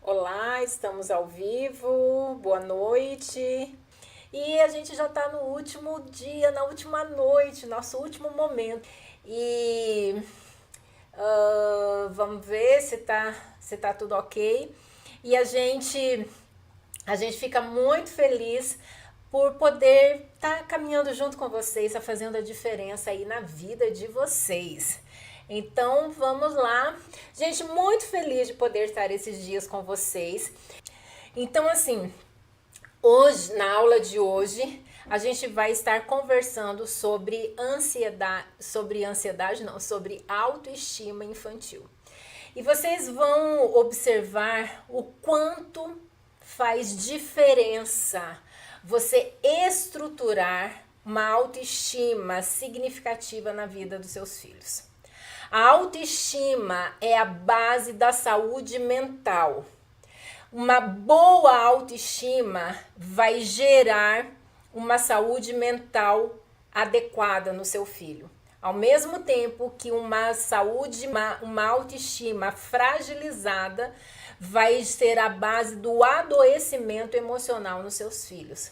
Olá, estamos ao vivo, boa noite. E a gente já está no último dia, na última noite, nosso último momento. E vamos ver se tá tudo ok. E a gente fica muito feliz por poder estar caminhando junto com vocês, tá fazendo a diferença aí na vida de vocês. Então vamos lá. Gente, muito feliz de poder estar esses dias com vocês. Então, assim, hoje, na aula de hoje, a gente vai estar conversando sobre autoestima infantil. E vocês vão observar o quanto faz diferença você estruturar uma autoestima significativa na vida dos seus filhos. A autoestima é a base da saúde mental. Uma boa autoestima vai gerar uma saúde mental adequada no seu filho. Ao mesmo tempo que uma autoestima fragilizada vai ser a base do adoecimento emocional nos seus filhos.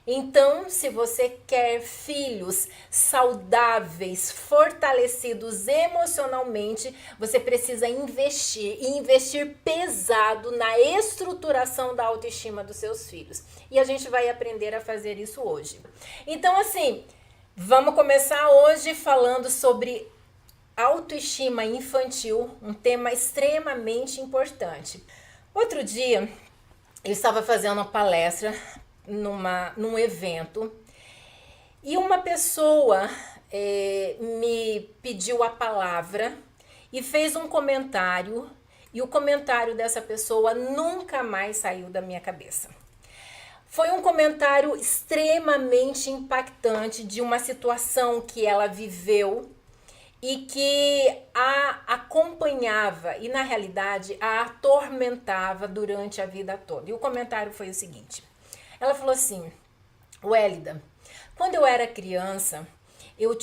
Então, se você quer filhos saudáveis, fortalecidos emocionalmente, você precisa investir pesado na estruturação da autoestima dos seus filhos. E a gente vai aprender a fazer isso hoje. Então, assim, vamos começar hoje falando sobre autoestima infantil, um tema extremamente importante. Outro dia, eu estava fazendo uma palestra num evento e uma pessoa me pediu a palavra e fez um comentário, e o comentário dessa pessoa nunca mais saiu da minha cabeça. Foi um comentário extremamente impactante de uma situação que ela viveu e que a acompanhava e, na realidade, a atormentava durante a vida toda. E o comentário foi o seguinte: ela falou assim: Wélida, quando eu era criança, eu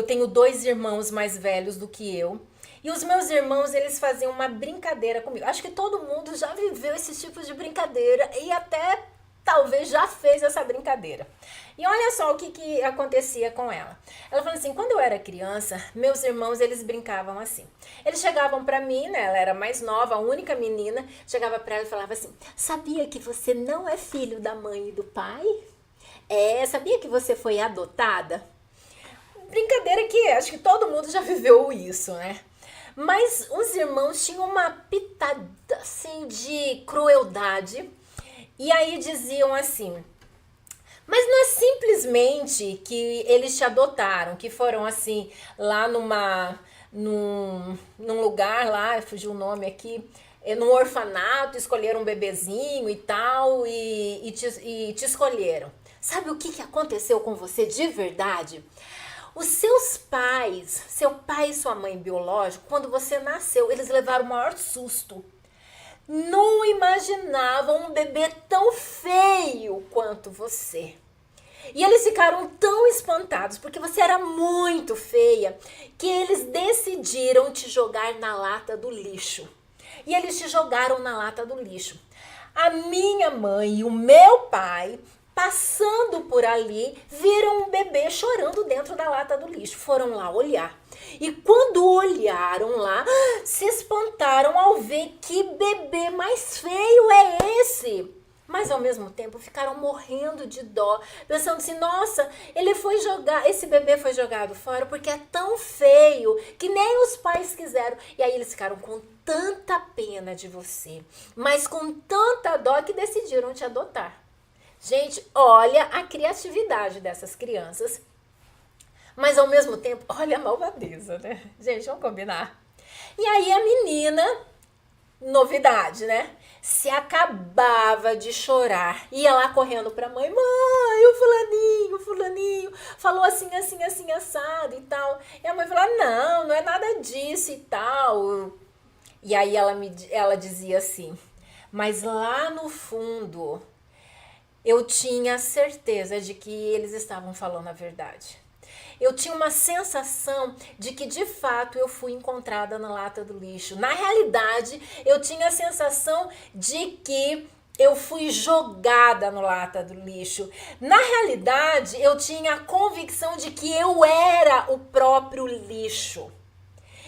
tenho 2 irmãos mais velhos do que eu. E os meus irmãos, eles faziam uma brincadeira comigo. Acho que todo mundo já viveu esse tipo de brincadeira e até talvez já fez essa brincadeira. E olha só o que acontecia com ela. Ela falou assim: quando eu era criança, meus irmãos, eles brincavam assim. Eles chegavam pra mim, né? Ela era mais nova, a única menina. Chegava pra ela e falava assim: sabia que você não é filho da mãe e do pai? Sabia que você foi adotada? Brincadeira que acho que todo mundo já viveu isso, né? Mas os irmãos tinham uma pitada assim de crueldade. E aí diziam assim: mas não é simplesmente que eles te adotaram, que foram assim lá num lugar lá, fugiu o nome aqui, num orfanato, escolheram um bebezinho e tal, e te escolheram. Sabe o que aconteceu com você de verdade? Os seus pais, seu pai e sua mãe biológicos, quando você nasceu, eles levaram o maior susto. Não imaginavam um bebê tão feio quanto você. E eles ficaram tão espantados porque você era muito feia que eles decidiram te jogar na lata do lixo. E eles te jogaram na lata do lixo. A minha mãe e o meu pai, passando por ali, viram um bebê chorando dentro da lata do lixo. Foram lá olhar. E quando olharam lá, se espantaram ao ver que bebê mais feio é esse. Mas ao mesmo tempo ficaram morrendo de dó, pensando assim: nossa, esse bebê foi jogado fora porque é tão feio que nem os pais quiseram. E aí eles ficaram com tanta pena de você, mas com tanta dó que decidiram te adotar. Gente, olha a criatividade dessas crianças, mas ao mesmo tempo, olha a malvadeza, né? Gente, vamos combinar. E aí a menina, novidade, né? Se acabava de chorar, ia lá correndo pra mãe: mãe, o fulaninho, falou assim, assim, assim, assado e tal. E a mãe falou: não é nada disso e tal. E aí ela dizia assim: mas lá no fundo, eu tinha certeza de que eles estavam falando a verdade. eu tinha uma sensação de que de fato eu fui encontrada na lata do lixo. Na realidade, eu tinha a sensação de que eu fui jogada no lata do lixo. Na realidade, eu tinha a convicção de que eu era o próprio lixo.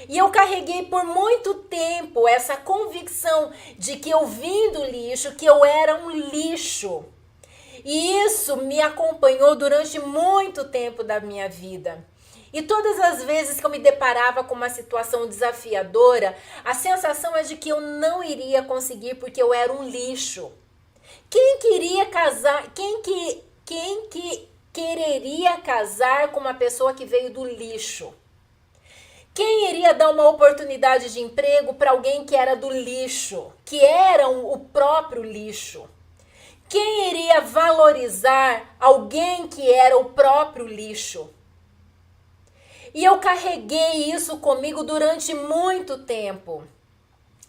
E eu carreguei por muito tempo essa convicção de que eu vim do lixo, que eu era um lixo. E isso me acompanhou durante muito tempo da minha vida. E todas as vezes que eu me deparava com uma situação desafiadora, a sensação é de que eu não iria conseguir porque eu era um lixo. Quem queria casar, quem que quereria casar com uma pessoa que veio do lixo? Quem iria dar uma oportunidade de emprego para alguém que era do lixo, que era o próprio lixo? Quem iria valorizar alguém que era o próprio lixo? E eu carreguei isso comigo durante muito tempo.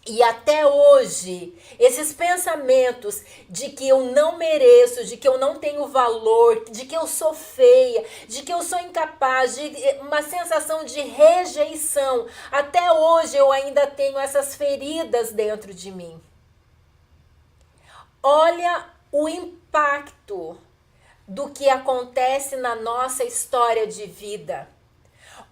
E até hoje, esses pensamentos de que eu não mereço, de que eu não tenho valor, de que eu sou feia, de que eu sou incapaz, de uma sensação de rejeição, até hoje eu ainda tenho essas feridas dentro de mim. Olha o impacto do que acontece na nossa história de vida.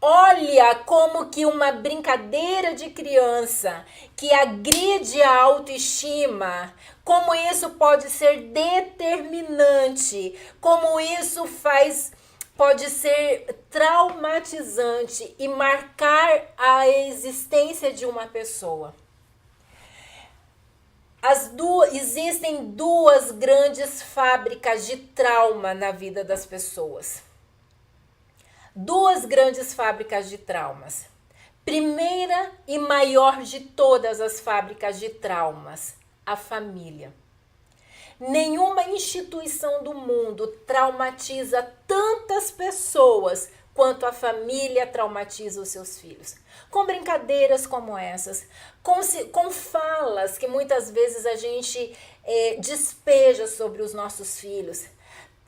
Olha como que uma brincadeira de criança que agride a autoestima, como isso pode ser determinante, como isso pode ser traumatizante e marcar a existência de uma pessoa. Existem duas grandes fábricas de trauma na vida das pessoas. Duas grandes fábricas de traumas. Primeira e maior de todas as fábricas de traumas, a família. Nenhuma instituição do mundo traumatiza tantas pessoas quanto a família traumatiza os seus filhos. Com brincadeiras como essas, com falas que muitas vezes a gente despeja sobre os nossos filhos.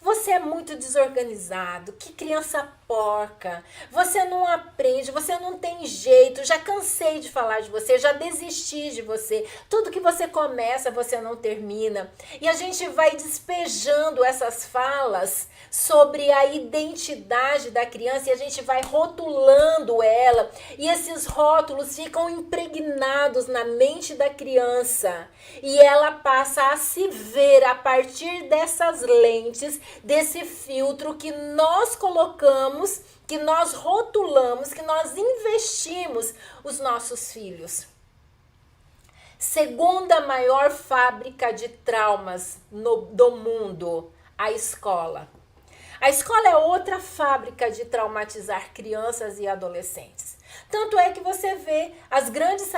Você é muito desorganizado, que criança porca, você não aprende, você não tem jeito, já cansei de falar de você, já desisti de você, tudo que você começa você não termina. E a gente vai despejando essas falas sobre a identidade da criança e a gente vai rotulando ela e esses rótulos ficam impregnados na mente da criança e ela passa a se ver a partir dessas lentes, desse filtro que nós colocamos, que nós rotulamos, que nós investimos os nossos filhos. Segunda maior fábrica de traumas do mundo, a escola. A escola é outra fábrica de traumatizar crianças e adolescentes. Tanto é que você vê as grandes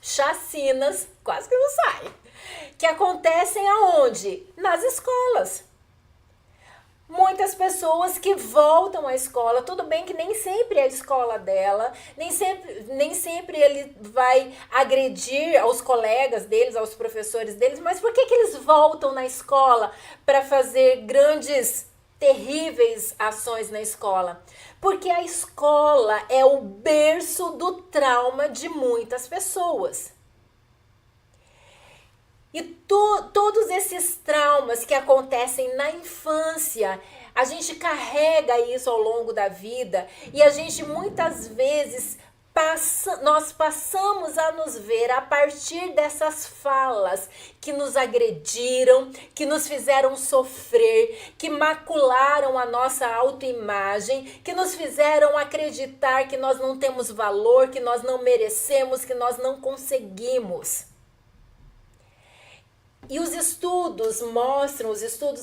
chacinas, quase que não sai, que acontecem aonde? Nas escolas. Muitas pessoas que voltam à escola, tudo bem que nem sempre é a escola dela, nem sempre ele vai agredir aos colegas deles, aos professores deles, mas por que eles voltam na escola para fazer grandes, terríveis ações na escola? Porque a escola é o berço do trauma de muitas pessoas. E todos esses traumas que acontecem na infância, a gente carrega isso ao longo da vida e a gente muitas vezes nós passamos a nos ver a partir dessas falas que nos agrediram, que nos fizeram sofrer, que macularam a nossa autoimagem, que nos fizeram acreditar que nós não temos valor, que nós não merecemos, que nós não conseguimos. E os estudos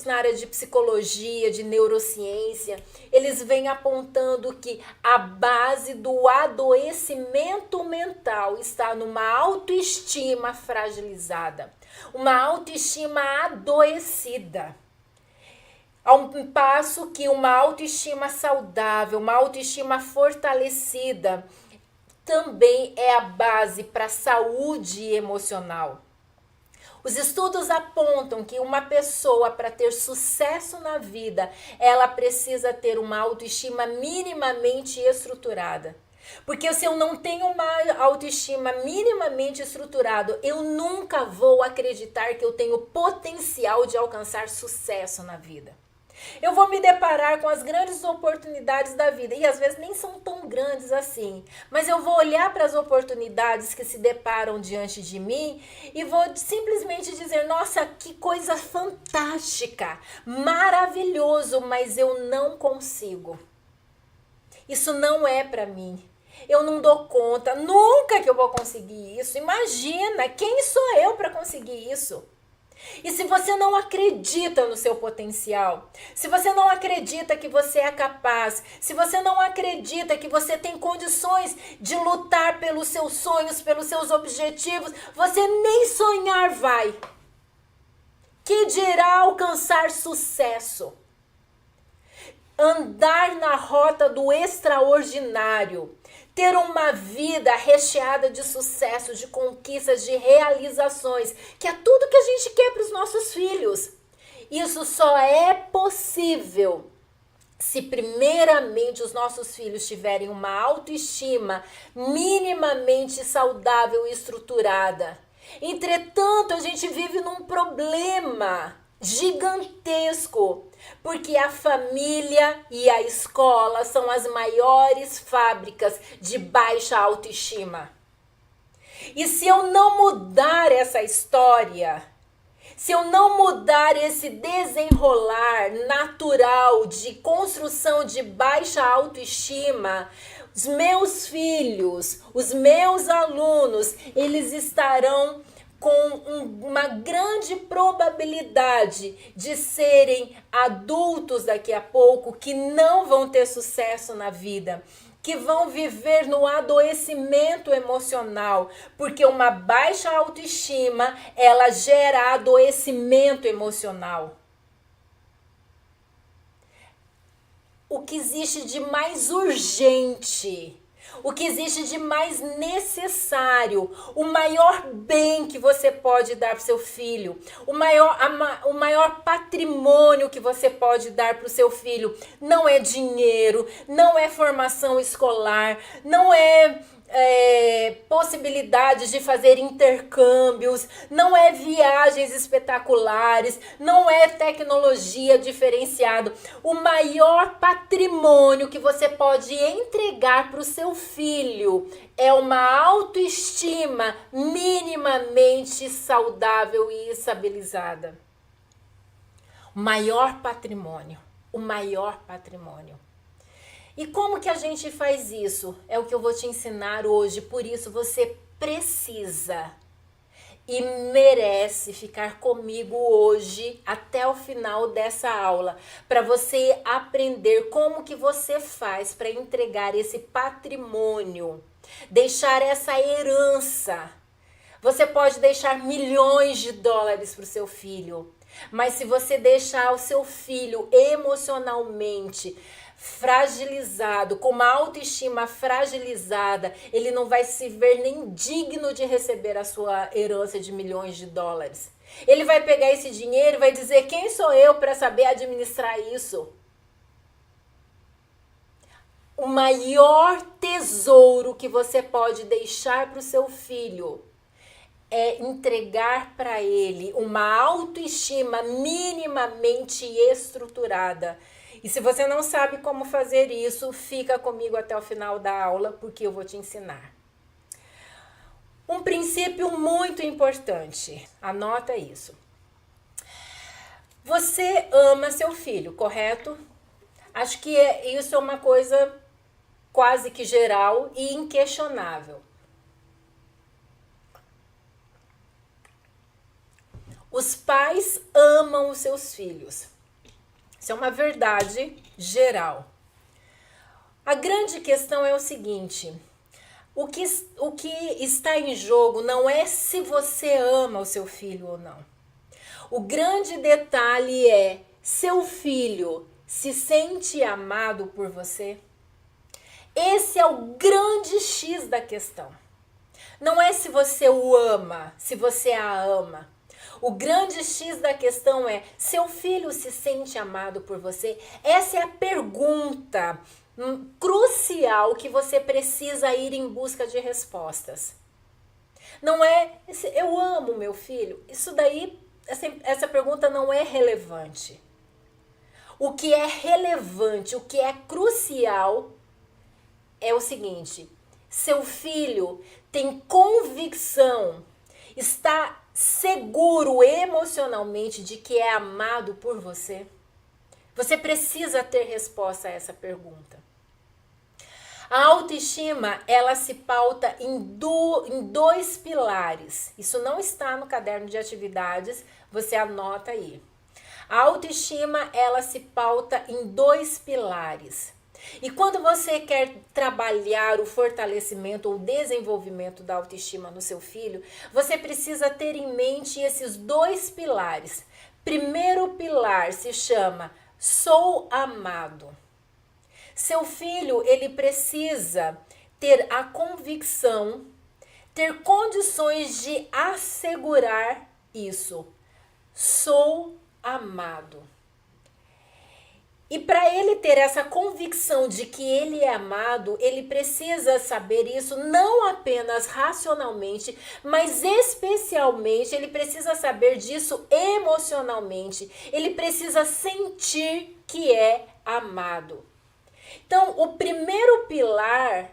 na área de psicologia, de neurociência, eles vêm apontando que a base do adoecimento mental está numa autoestima fragilizada, uma autoestima adoecida. Ao passo que uma autoestima saudável, uma autoestima fortalecida, também é a base para a saúde emocional. Os estudos apontam que uma pessoa, para ter sucesso na vida, ela precisa ter uma autoestima minimamente estruturada. Porque se eu não tenho uma autoestima minimamente estruturada, eu nunca vou acreditar que eu tenho potencial de alcançar sucesso na vida. Eu vou me deparar com as grandes oportunidades da vida, e às vezes nem são tão grandes assim, mas eu vou olhar para as oportunidades que se deparam diante de mim e vou simplesmente dizer, nossa, que coisa fantástica, maravilhoso, mas eu não consigo. Isso não é para mim. Eu não dou conta, nunca que eu vou conseguir isso. Imagina, quem sou eu para conseguir isso? E se você não acredita no seu potencial, se você não acredita que você é capaz, se você não acredita que você tem condições de lutar pelos seus sonhos, pelos seus objetivos, você nem sonhar vai. Que dirá alcançar sucesso? Andar na rota do extraordinário, ter uma vida recheada de sucesso, de conquistas, de realizações, que é tudo que a gente quer para os nossos filhos. Isso só é possível se primeiramente os nossos filhos tiverem uma autoestima minimamente saudável e estruturada. Entretanto, a gente vive num problema gigantesco, porque a família e a escola são as maiores fábricas de baixa autoestima. E se eu não mudar essa história, se eu não mudar esse desenrolar natural de construção de baixa autoestima, os meus filhos, os meus alunos, eles estarão com uma grande probabilidade de serem adultos daqui a pouco que não vão ter sucesso na vida, que vão viver no adoecimento emocional, porque uma baixa autoestima, ela gera adoecimento emocional. O que existe de mais urgente, o que existe de mais necessário, o maior bem que você pode dar para o seu filho, o maior patrimônio que você pode dar para o seu filho, não é dinheiro, não é formação escolar, não é possibilidades de fazer intercâmbios, não é viagens espetaculares, não é tecnologia diferenciada. O maior patrimônio que você pode entregar para o seu filho é uma autoestima minimamente saudável e estabilizada. O maior patrimônio, o maior patrimônio. E como que a gente faz isso? É o que eu vou te ensinar hoje. Por isso você precisa e merece ficar comigo hoje até o final dessa aula, para você aprender como que você faz para entregar esse patrimônio, deixar essa herança. Você pode deixar milhões de dólares para o seu filho, mas se você deixar o seu filho emocionalmente fragilizado, com uma autoestima fragilizada, ele não vai se ver nem digno de receber a sua herança de milhões de dólares. Ele vai pegar esse dinheiro e vai dizer, quem sou eu para saber administrar isso? O maior tesouro que você pode deixar para o seu filho é entregar para ele uma autoestima minimamente estruturada. E se você não sabe como fazer isso, fica comigo até o final da aula, porque eu vou te ensinar. Um princípio muito importante, anota isso. Você ama seu filho, correto? Acho que isso é uma coisa quase que geral e inquestionável. Os pais amam os seus filhos. Isso é uma verdade geral. A grande questão é o seguinte, o que está em jogo não é se você ama o seu filho ou não. O grande detalhe é, seu filho se sente amado por você? Esse é o grande X da questão. Não é se você o ama, se você a ama. O grande X da questão é: seu filho se sente amado por você? Essa é a pergunta crucial que você precisa ir em busca de respostas. Não é, eu amo meu filho. Isso daí, essa pergunta não é relevante. O que é relevante, o que é crucial é o seguinte: seu filho tem convicção, está seguro emocionalmente de que é amado por você? Você precisa ter resposta a essa pergunta. A autoestima, ela se pauta em dois pilares. Isso não está no caderno de atividades, você anota aí. A autoestima, ela se pauta em dois pilares. E quando você quer trabalhar o fortalecimento ou desenvolvimento da autoestima no seu filho, você precisa ter em mente esses dois pilares. Primeiro pilar se chama sou amado. Seu filho, ele precisa ter a convicção, ter condições de assegurar isso. Sou amado. E para ele ter essa convicção de que ele é amado, ele precisa saber isso não apenas racionalmente, mas especialmente ele precisa saber disso emocionalmente. Ele precisa sentir que é amado. Então, o primeiro pilar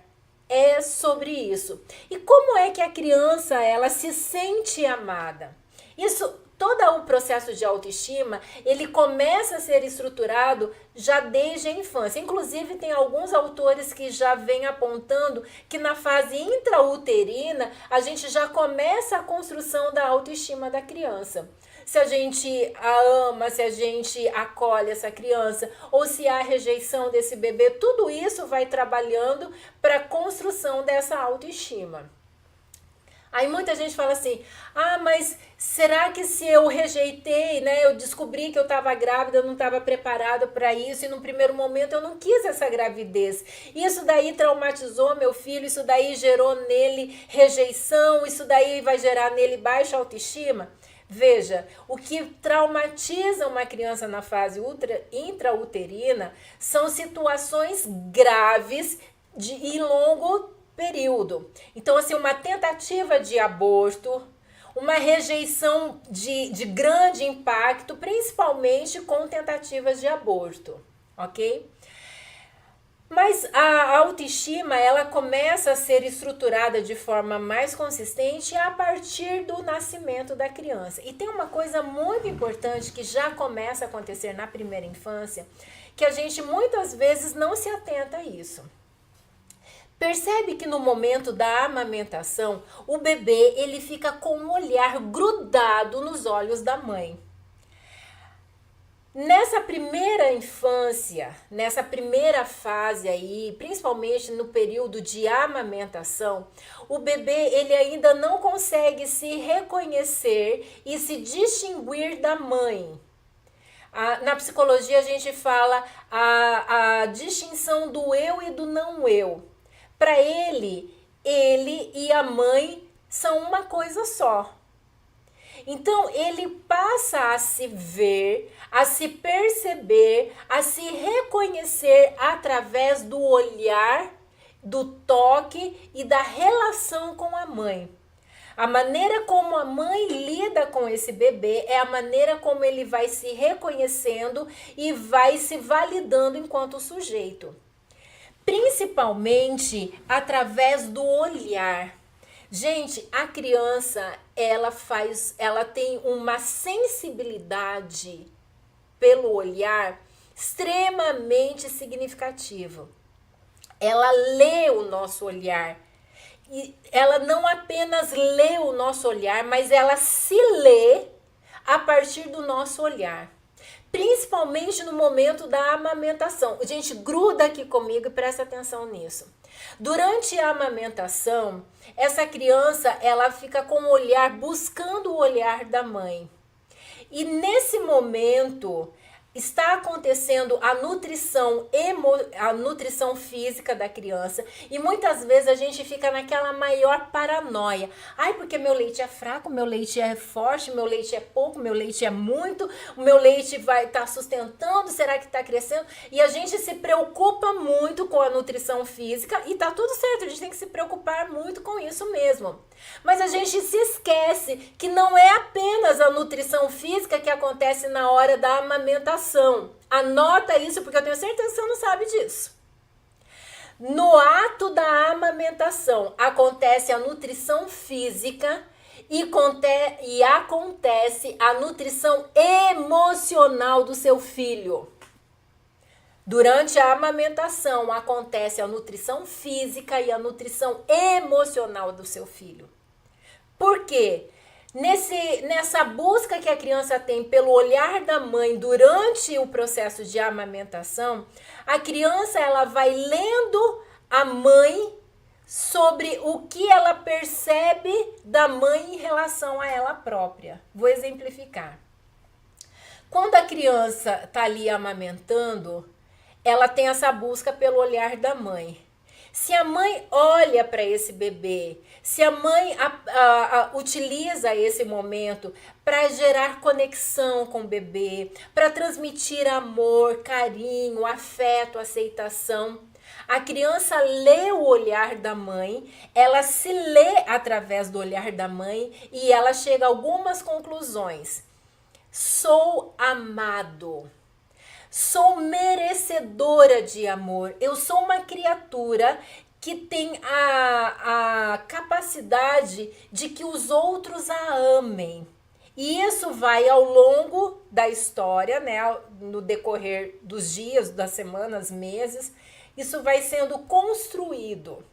é sobre isso. E como é que a criança ela se sente amada? Isso, todo o processo de autoestima, ele começa a ser estruturado já desde a infância. Inclusive, tem alguns autores que já vêm apontando que na fase intrauterina, a gente já começa a construção da autoestima da criança. Se a gente a ama, se a gente acolhe essa criança, ou se há rejeição desse bebê, tudo isso vai trabalhando para a construção dessa autoestima. Aí muita gente fala assim: ah, mas será que se eu rejeitei, né, eu descobri que eu estava grávida, eu não estava preparada para isso, e no primeiro momento eu não quis essa gravidez. Isso daí traumatizou meu filho, isso daí gerou nele rejeição, isso daí vai gerar nele baixa autoestima? Veja, o que traumatiza uma criança na fase intrauterina são situações graves e longo período. Então, assim, uma tentativa de aborto, uma rejeição de grande impacto, principalmente com tentativas de aborto, ok? Mas a autoestima, ela começa a ser estruturada de forma mais consistente a partir do nascimento da criança. E tem uma coisa muito importante que já começa a acontecer na primeira infância, que a gente muitas vezes não se atenta a isso. Percebe que no momento da amamentação, o bebê ele fica com o olhar grudado nos olhos da mãe. Nessa primeira infância, nessa primeira fase aí, principalmente no período de amamentação, o bebê ele ainda não consegue se reconhecer e se distinguir da mãe. Na psicologia a gente fala a distinção do eu e do não eu. Para ele e a mãe são uma coisa só. Então, ele passa a se ver, a se perceber, a se reconhecer através do olhar, do toque e da relação com a mãe. A maneira como a mãe lida com esse bebê é a maneira como ele vai se reconhecendo e vai se validando enquanto sujeito. Principalmente através do olhar. Gente, a criança, ela tem uma sensibilidade pelo olhar extremamente significativa. Ela lê o nosso olhar. E ela não apenas lê o nosso olhar, mas ela se lê a partir do nosso olhar. Principalmente no momento da amamentação. Gente, gruda aqui comigo e presta atenção nisso. Durante a amamentação, essa criança, ela fica com o olhar, buscando o olhar da mãe. E nesse momento, está acontecendo a nutrição física da criança, e muitas vezes a gente fica naquela maior paranoia. Ai, porque meu leite é fraco, meu leite é forte, meu leite é pouco, meu leite é muito, o meu leite vai estar sustentando, será que está crescendo? E a gente se preocupa muito com a nutrição física, e tá tudo certo, a gente tem que se preocupar muito com isso mesmo. Mas a gente se esquece que não é apenas a nutrição física que acontece na hora da amamentação. Anota isso, porque eu tenho certeza que você não sabe disso. No ato da amamentação acontece a nutrição física e acontece a nutrição emocional do seu filho. Durante a amamentação acontece a nutrição física e a nutrição emocional do seu filho. Por quê? Nessa busca que a criança tem pelo olhar da mãe durante o processo de amamentação, a criança ela vai lendo a mãe sobre o que ela percebe da mãe em relação a ela própria. Vou exemplificar. Quando a criança está ali amamentando, ela tem essa busca pelo olhar da mãe. Se a mãe olha para esse bebê, se a mãe utiliza esse momento para gerar conexão com o bebê, para transmitir amor, carinho, afeto, aceitação, a criança lê o olhar da mãe, ela se lê através do olhar da mãe e ela chega a algumas conclusões. Sou amado. Sou merecedora de amor. Eu sou uma criatura que tem a capacidade de que os outros a amem. E isso vai ao longo da história, né? No decorrer dos dias, das semanas, meses, isso vai sendo construído.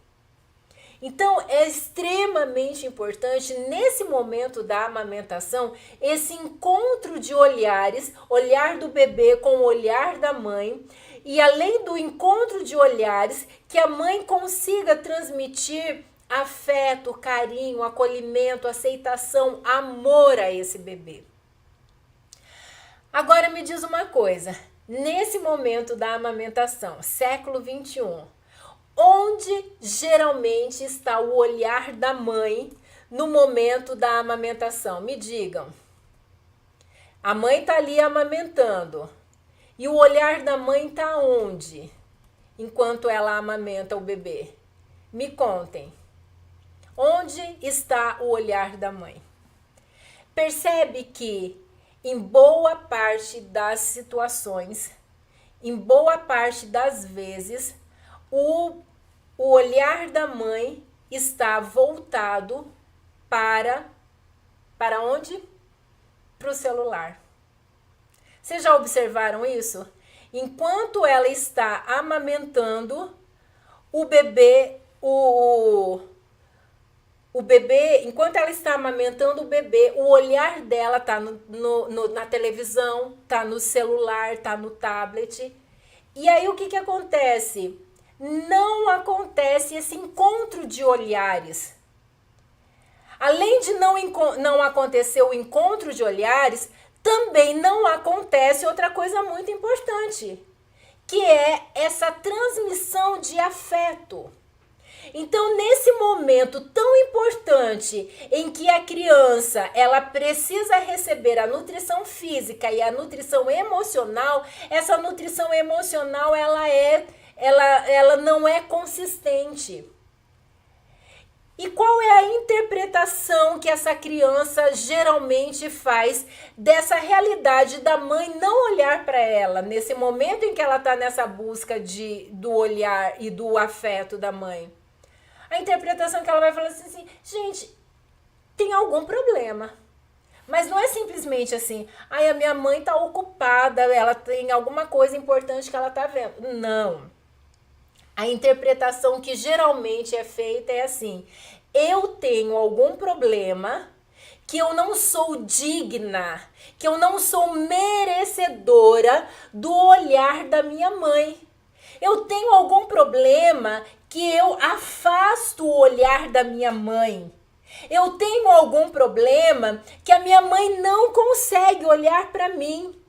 Então, é extremamente importante, nesse momento da amamentação, esse encontro de olhares, olhar do bebê com o olhar da mãe, e além do encontro de olhares, que a mãe consiga transmitir afeto, carinho, acolhimento, aceitação, amor a esse bebê. Agora me diz uma coisa, nesse momento da amamentação, século 21, onde geralmente está o olhar da mãe no momento da amamentação? Me digam. A mãe está ali amamentando. E o olhar da mãe está onde? Enquanto ela amamenta o bebê. Me contem. Onde está o olhar da mãe? Percebe que em boa parte das situações, em boa parte das vezes, o olhar da mãe está voltado para onde? Para o celular. Vocês já observaram isso? Enquanto ela está amamentando, o bebê, enquanto ela está amamentando o bebê, o olhar dela está na televisão, está no celular, está no tablet. E aí o que acontece? Não acontece esse encontro de olhares. Além de não acontecer o encontro de olhares, também não acontece outra coisa muito importante, que é essa transmissão de afeto. Então, nesse momento tão importante em que a criança ela precisa receber a nutrição física e a nutrição emocional, essa nutrição emocional ela não é consistente. E qual é a interpretação que essa criança geralmente faz dessa realidade da mãe não olhar para ela, nesse momento em que ela está nessa busca do olhar e do afeto da mãe? A interpretação que ela vai falar assim, gente, tem algum problema. Mas não é simplesmente assim, a minha mãe está ocupada, ela tem alguma coisa importante que ela está vendo. Não. A interpretação que geralmente é feita é assim, eu tenho algum problema, que eu não sou digna, que eu não sou merecedora do olhar da minha mãe. Eu tenho algum problema que eu afasto o olhar da minha mãe. Eu tenho algum problema que a minha mãe não consegue olhar para mim.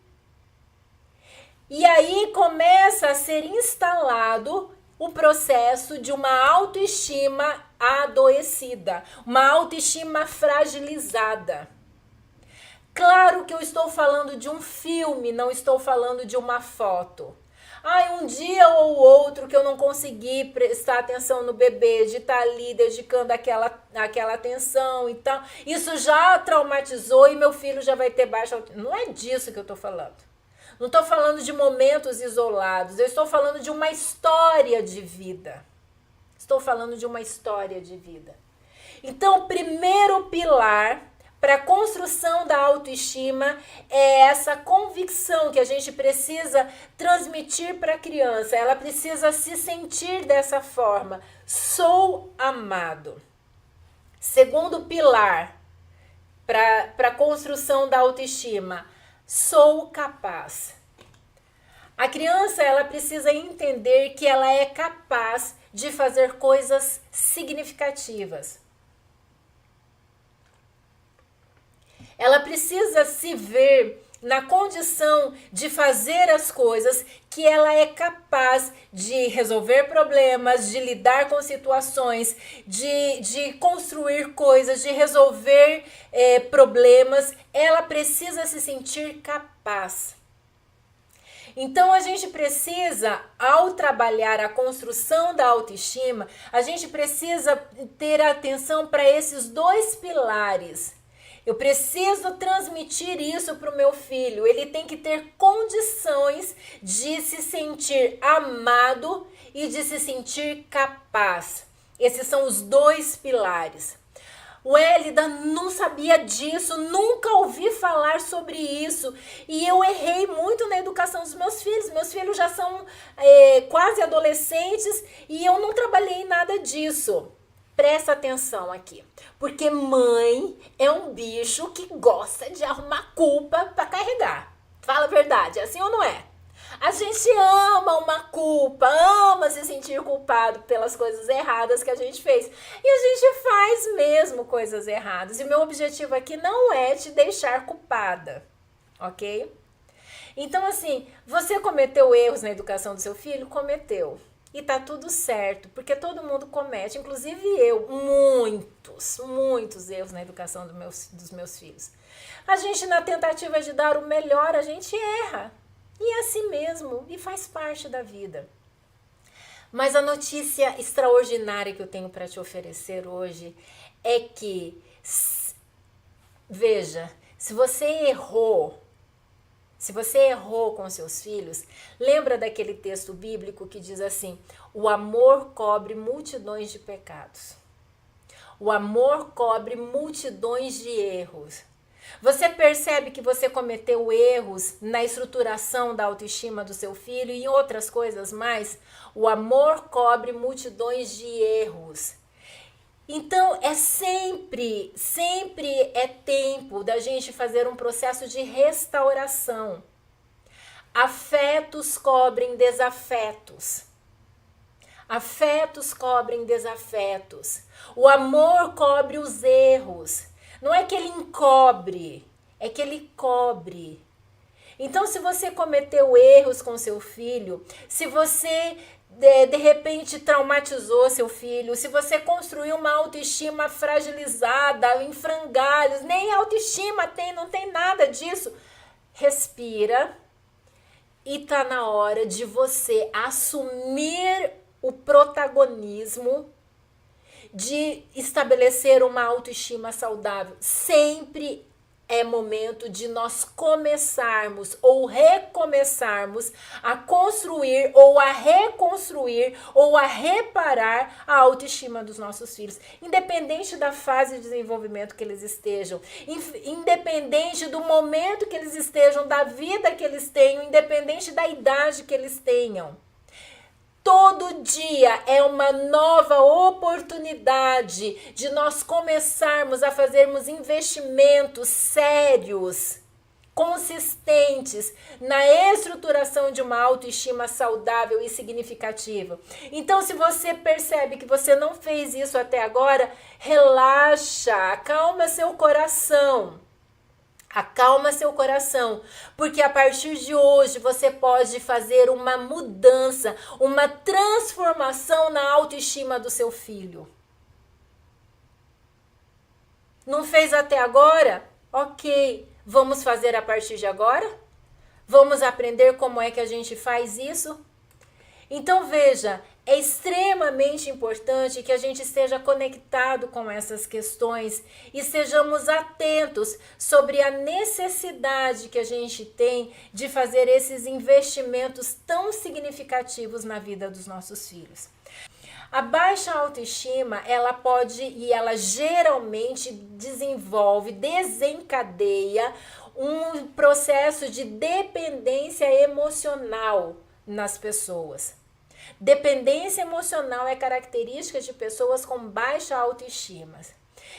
E aí começa a ser instalado o processo de uma autoestima adoecida, uma autoestima fragilizada. Claro que eu estou falando de um filme, não estou falando de uma foto. Ai, um dia ou outro que eu não consegui prestar atenção no bebê, de estar ali dedicando aquela atenção e tal. Isso já traumatizou e meu filho já vai ter baixa autoestima. Não é disso que eu estou falando. Não estou falando de momentos isolados. Eu estou falando de uma história de vida. Estou falando de uma história de vida. Então, o primeiro pilar para a construção da autoestima é essa convicção que a gente precisa transmitir para a criança. Ela precisa se sentir dessa forma. Sou amado. Segundo pilar para a construção da autoestima, sou capaz. A criança, ela precisa entender que ela é capaz de fazer coisas significativas. Ela precisa se ver na condição de fazer as coisas que ela é capaz de resolver problemas, de lidar com situações, de construir coisas, de resolver problemas. Ela precisa se sentir capaz. Então, a gente precisa, ao trabalhar a construção da autoestima, a gente precisa ter atenção para esses dois pilares. Eu preciso transmitir isso para o meu filho. Ele tem que ter condições de se sentir amado e de se sentir capaz. Esses são os dois pilares. O Hélida não sabia disso, nunca ouvi falar sobre isso. E eu errei muito na educação dos meus filhos. Meus filhos já são quase adolescentes e eu não trabalhei nada disso. Presta atenção aqui, porque mãe é um bicho que gosta de arrumar culpa para carregar. Fala a verdade, é assim ou não é? A gente ama uma culpa, ama se sentir culpado pelas coisas erradas que a gente fez. E a gente faz mesmo coisas erradas. E meu objetivo aqui não é te deixar culpada, ok? Então, assim, você cometeu erros na educação do seu filho? Cometeu. E tá tudo certo, porque todo mundo comete, inclusive eu, muitos erros na educação dos meus filhos. A gente, na tentativa de dar o melhor, a gente erra. E é assim mesmo, e faz parte da vida. Mas a notícia extraordinária que eu tenho para te oferecer hoje é que, veja, se você errou com seus filhos, lembra daquele texto bíblico que diz assim: o amor cobre multidões de pecados. O amor cobre multidões de erros. Você percebe que você cometeu erros na estruturação da autoestima do seu filho e outras coisas mais? O amor cobre multidões de erros. Então, sempre é tempo da gente fazer um processo de restauração. Afetos cobrem desafetos. Afetos cobrem desafetos. O amor cobre os erros. Não é que ele encobre, é que ele cobre. Então, se você cometeu erros com seu filho, se você de repente traumatizou seu filho, se você construiu uma autoestima fragilizada, em frangalhos, nem autoestima tem, não tem nada disso, respira e tá na hora de você assumir o protagonismo de estabelecer uma autoestima saudável. Sempre é momento de nós começarmos ou recomeçarmos a construir ou a reconstruir ou a reparar a autoestima dos nossos filhos, independente da fase de desenvolvimento que eles estejam, independente do momento que eles estejam, da vida que eles tenham, independente da idade que eles tenham. Todo dia é uma nova oportunidade de nós começarmos a fazermos investimentos sérios, consistentes na estruturação de uma autoestima saudável e significativa. Então, se você percebe que você não fez isso até agora, relaxa, acalma seu coração. Acalma seu coração, porque a partir de hoje você pode fazer uma mudança, uma transformação na autoestima do seu filho. Não fez até agora? Ok, vamos fazer a partir de agora? Vamos aprender como é que a gente faz isso? Então veja, é extremamente importante que a gente esteja conectado com essas questões e sejamos atentos sobre a necessidade que a gente tem de fazer esses investimentos tão significativos na vida dos nossos filhos. A baixa autoestima, ela pode e ela geralmente desencadeia um processo de dependência emocional nas pessoas. Dependência emocional é característica de pessoas com baixa autoestima.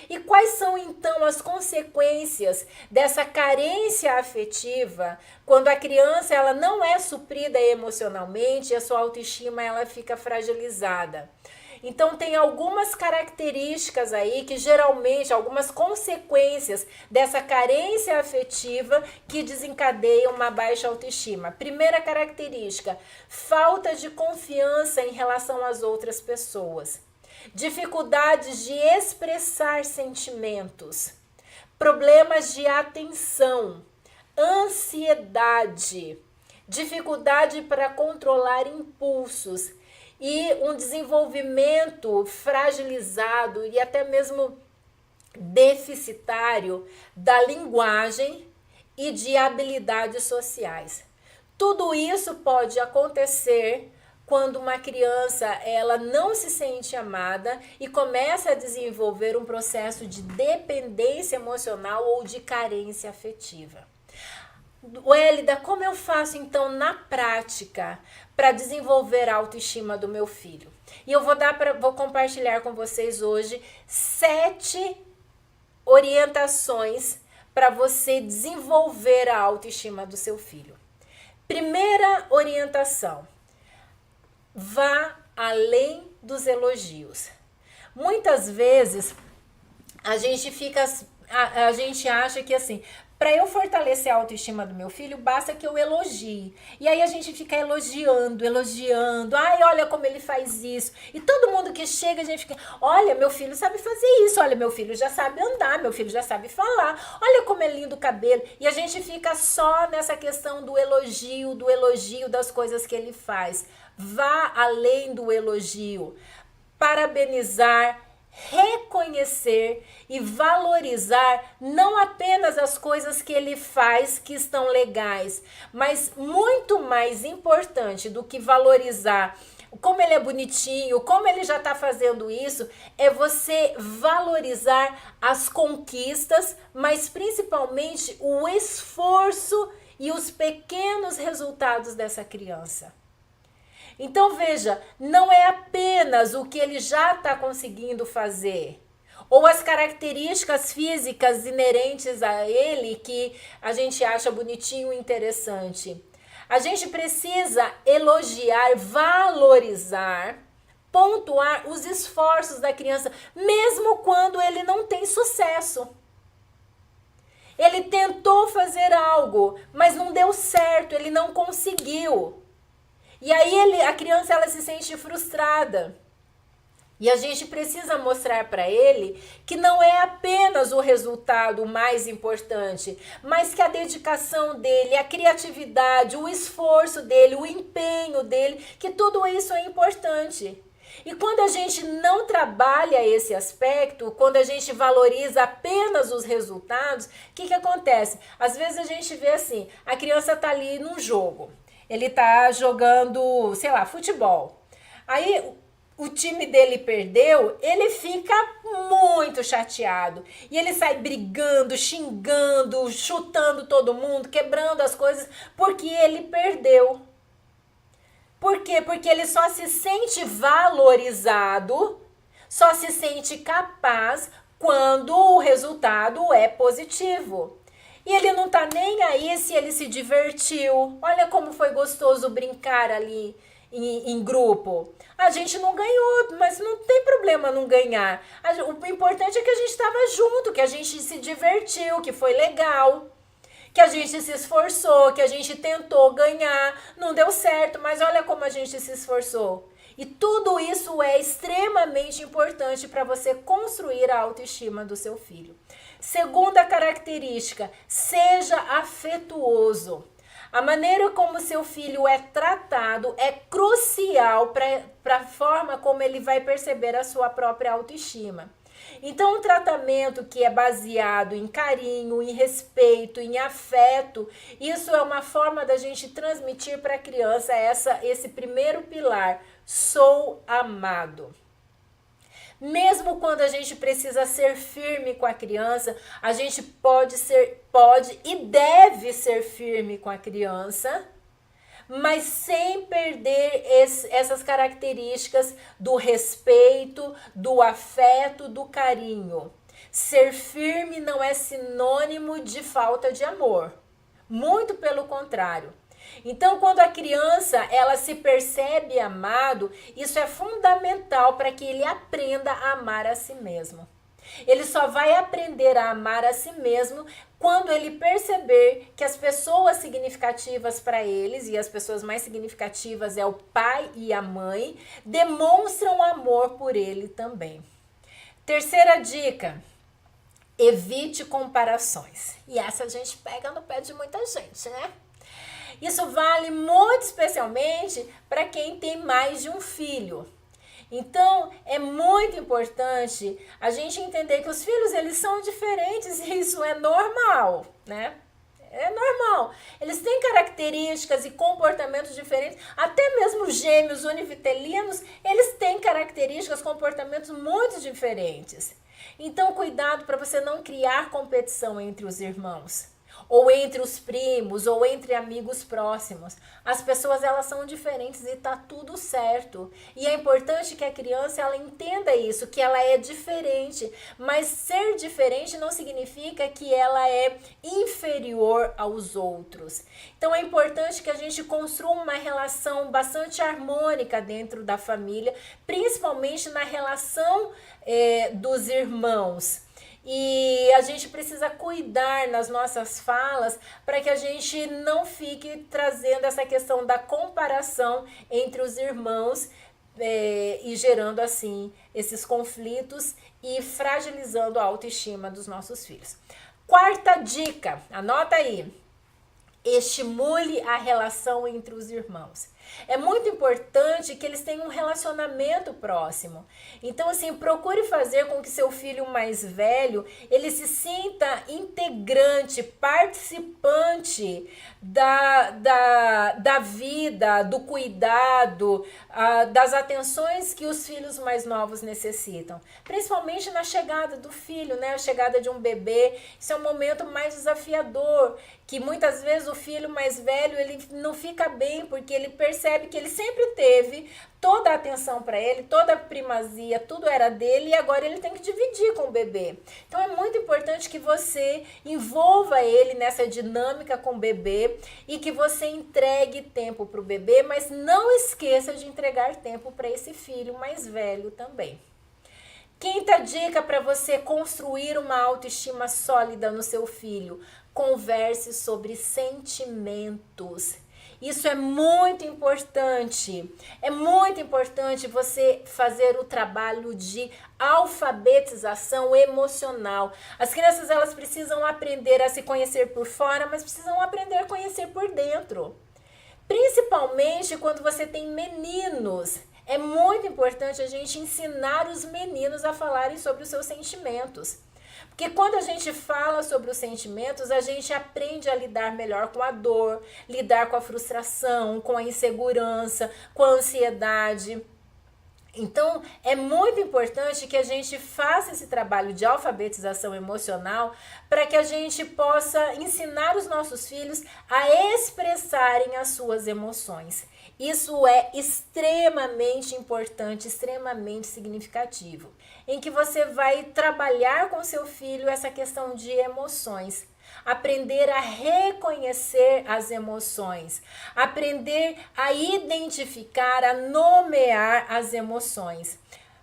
E quais são então as consequências dessa carência afetiva quando a criança ela não é suprida emocionalmente e a sua autoestima ela fica fragilizada? Então tem algumas características aí que geralmente, algumas consequências dessa carência afetiva que desencadeiam uma baixa autoestima. Primeira característica, falta de confiança em relação às outras pessoas. Dificuldades de expressar sentimentos. Problemas de atenção. Ansiedade. Dificuldade para controlar impulsos. E um desenvolvimento fragilizado e até mesmo deficitário da linguagem e de habilidades sociais. Tudo isso pode acontecer quando uma criança ela não se sente amada e começa a desenvolver um processo de dependência emocional ou de carência afetiva. Wélida, como eu faço então na prática para desenvolver a autoestima do meu filho? E eu vou compartilhar com vocês hoje 7 orientações para você desenvolver a autoestima do seu filho. Primeira orientação: vá além dos elogios. Muitas vezes a gente acha que assim, para eu fortalecer a autoestima do meu filho, basta que eu elogie. E aí a gente fica elogiando. Ai, olha como ele faz isso. E todo mundo que chega, a gente fica, olha, meu filho sabe fazer isso. Olha, meu filho já sabe andar, meu filho já sabe falar. Olha como é lindo o cabelo. E a gente fica só nessa questão do elogio das coisas que ele faz. Vá além do elogio. Parabenizar, reconhecer e valorizar não apenas as coisas que ele faz que estão legais, mas muito mais importante do que valorizar como ele é bonitinho, como ele já está fazendo isso, é você valorizar as conquistas, mas principalmente o esforço e os pequenos resultados dessa criança. Então veja, não é apenas o que ele já está conseguindo fazer, ou as características físicas inerentes a ele que a gente acha bonitinho e interessante. A gente precisa elogiar, valorizar, pontuar os esforços da criança, mesmo quando ele não tem sucesso. Ele tentou fazer algo, mas não deu certo, ele não conseguiu. E aí a criança ela se sente frustrada. E a gente precisa mostrar para ele que não é apenas o resultado mais importante, mas que a dedicação dele, a criatividade, o esforço dele, o empenho dele, que tudo isso é importante. E quando a gente não trabalha esse aspecto, quando a gente valoriza apenas os resultados, o que acontece? Às vezes a gente vê assim, a criança está ali num jogo. Ele tá jogando, sei lá, futebol. Aí o time dele perdeu, ele fica muito chateado. E ele sai brigando, xingando, chutando todo mundo, quebrando as coisas, porque ele perdeu. Por quê? Porque ele só se sente valorizado, só se sente capaz quando o resultado é positivo. E ele não tá nem aí se ele se divertiu. Olha como foi gostoso brincar ali em grupo. A gente não ganhou, mas não tem problema não ganhar. O importante é que a gente estava junto, que a gente se divertiu, que foi legal. que a gente se esforçou, que a gente tentou ganhar, não deu certo, mas olha como a gente se esforçou. E tudo isso é extremamente importante para você construir a autoestima do seu filho. Segunda característica, seja afetuoso. A maneira como seu filho é tratado é crucial para a forma como ele vai perceber a sua própria autoestima. Então, um tratamento que é baseado em carinho, em respeito, em afeto, isso é uma forma da gente transmitir para a criança esse primeiro pilar, sou amado. Mesmo quando a gente precisa ser firme com a criança, a gente pode e deve ser firme com a criança, mas sem perder essas características do respeito, do afeto, do carinho. Ser firme não é sinônimo de falta de amor. Muito pelo contrário. Então, quando a criança ela se percebe amado, isso é fundamental para que ele aprenda a amar a si mesmo. Ele só vai aprender a amar a si mesmo quando ele perceber que as pessoas significativas para eles, e as pessoas mais significativas é o pai e a mãe, demonstram amor por ele também. Terceira dica, evite comparações. E essa a gente pega no pé de muita gente, né? Isso vale muito especialmente para quem tem mais de um filho. Então, é muito importante a gente entender que os filhos, eles são diferentes e isso é normal, né? É normal. Eles têm características e comportamentos diferentes. Até mesmo gêmeos univitelinos, eles têm características, comportamentos muito diferentes. Então, cuidado para você não criar competição entre os irmãos, ou entre os primos, ou entre amigos próximos. As pessoas, elas são diferentes e tá tudo certo. E é importante que a criança, ela entenda isso, que ela é diferente. Mas ser diferente não significa que ela é inferior aos outros. Então é importante que a gente construa uma relação bastante harmônica dentro da família, principalmente na relação dos irmãos. E a gente precisa cuidar nas nossas falas para que a gente não fique trazendo essa questão da comparação entre os irmãos e gerando assim esses conflitos e fragilizando a autoestima dos nossos filhos. Quarta dica, anota aí. Estimule a relação entre os irmãos. É muito importante que eles tenham um relacionamento próximo. Então, assim, procure fazer com que seu filho mais velho, ele se sinta integrante, participante da vida, do cuidado, das atenções que os filhos mais novos necessitam. Principalmente na chegada do filho, né? A chegada de um bebê. Isso é um momento mais desafiador, que muitas vezes o filho mais velho, ele não fica bem, porque ele percebe que ele sempre teve toda a atenção para ele, toda a primazia, tudo era dele e agora ele tem que dividir com o bebê. Então é muito importante que você envolva ele nessa dinâmica com o bebê e que você entregue tempo para o bebê, mas não esqueça de entregar tempo para esse filho mais velho também. Quinta dica para você construir uma autoestima sólida no seu filho: converse sobre sentimentos. Isso é muito importante. É muito importante você fazer o trabalho de alfabetização emocional. As crianças, elas precisam aprender a se conhecer por fora, mas precisam aprender a conhecer por dentro. Principalmente quando você tem meninos. É muito importante a gente ensinar os meninos a falarem sobre os seus sentimentos. Porque quando a gente fala sobre os sentimentos, a gente aprende a lidar melhor com a dor, lidar com a frustração, com a insegurança, com a ansiedade. Então, é muito importante que a gente faça esse trabalho de alfabetização emocional para que a gente possa ensinar os nossos filhos a expressarem as suas emoções. Isso é extremamente importante, extremamente significativo, em que você vai trabalhar com seu filho essa questão de emoções. Aprender a reconhecer as emoções, aprender a identificar, a nomear as emoções,